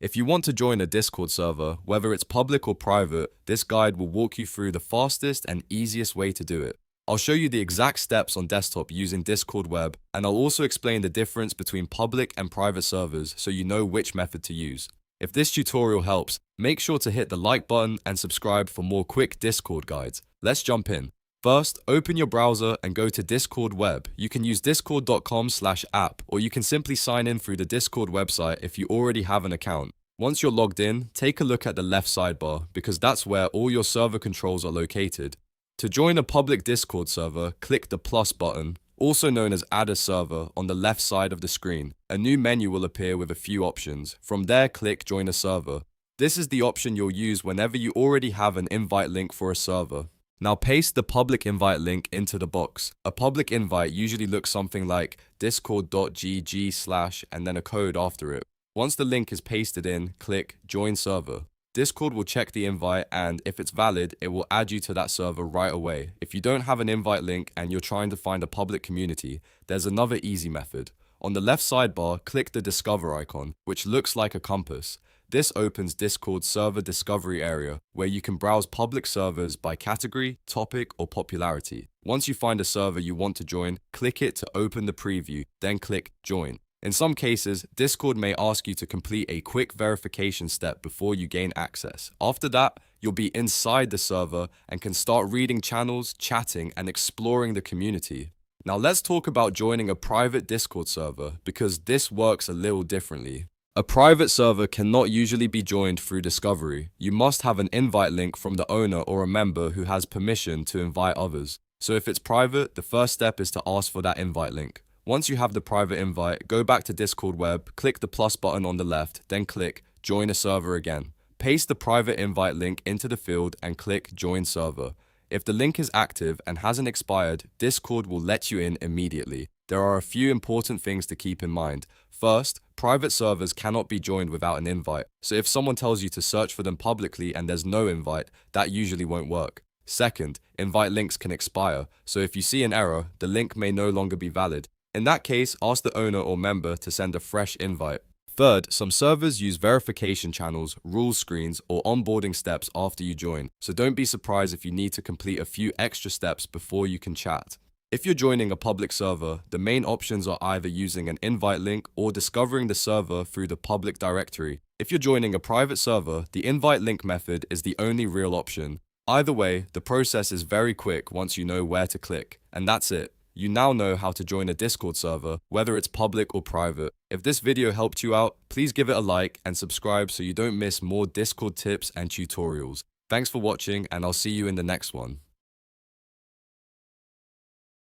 If you want to join a Discord server, whether it's public or private, this guide will walk you through the fastest and easiest way to do it. I'll show you the exact steps on desktop using Discord Web, and I'll also explain the difference between public and private servers so you know which method to use. If this tutorial helps, make sure to hit the like button and subscribe for more quick Discord guides. Let's jump in. First, open your browser and go to Discord Web. You can use discord.com/app, or you can simply sign in through the Discord website if you already have an account. Once you're logged in, take a look at the left sidebar because that's where all your server controls are located. To join a public Discord server, click the plus button, also known as add a server, on the left side of the screen. A new menu will appear with a few options. From there, click join a server. This is the option you'll use whenever you already have an invite link for a server. Now paste the public invite link into the box. A public invite usually looks something like discord.gg/ and then a code after it. Once the link is pasted in, click join server. Discord will check the invite, and if it's valid, it will add you to that server right away. If you don't have an invite link and you're trying to find a public community, there's another easy method. On the left sidebar, click the discover icon, which looks like a compass. This opens Discord's server discovery area, where you can browse public servers by category, topic, or popularity. Once you find a server you want to join, click it to open the preview, then click join. In some cases, Discord may ask you to complete a quick verification step before you gain access. After that, you'll be inside the server and can start reading channels, chatting, and exploring the community. Now let's talk about joining a private Discord server, because this works a little differently. A private server cannot usually be joined through discovery. You must have an invite link from the owner or a member who has permission to invite others. So if it's private, the first step is to ask for that invite link. Once you have the private invite, go back to Discord Web, click the plus button on the left, then click join a server again. Paste the private invite link into the field and click join server. If the link is active and hasn't expired, Discord will let you in immediately. There are a few important things to keep in mind. First, private servers cannot be joined without an invite. So if someone tells you to search for them publicly and there's no invite, that usually won't work. Second, invite links can expire. So if you see an error, the link may no longer be valid. In that case, ask the owner or member to send a fresh invite. Third, some servers use verification channels, rules screens, or onboarding steps after you join. So don't be surprised if you need to complete a few extra steps before you can chat. If you're joining a public server, the main options are either using an invite link or discovering the server through the public directory. If you're joining a private server, the invite link method is the only real option. Either way, the process is very quick once you know where to click. And that's it. You now know how to join a Discord server, whether it's public or private. If this video helped you out, please give it a like and subscribe so you don't miss more Discord tips and tutorials. Thanks for watching, and I'll see you in the next one.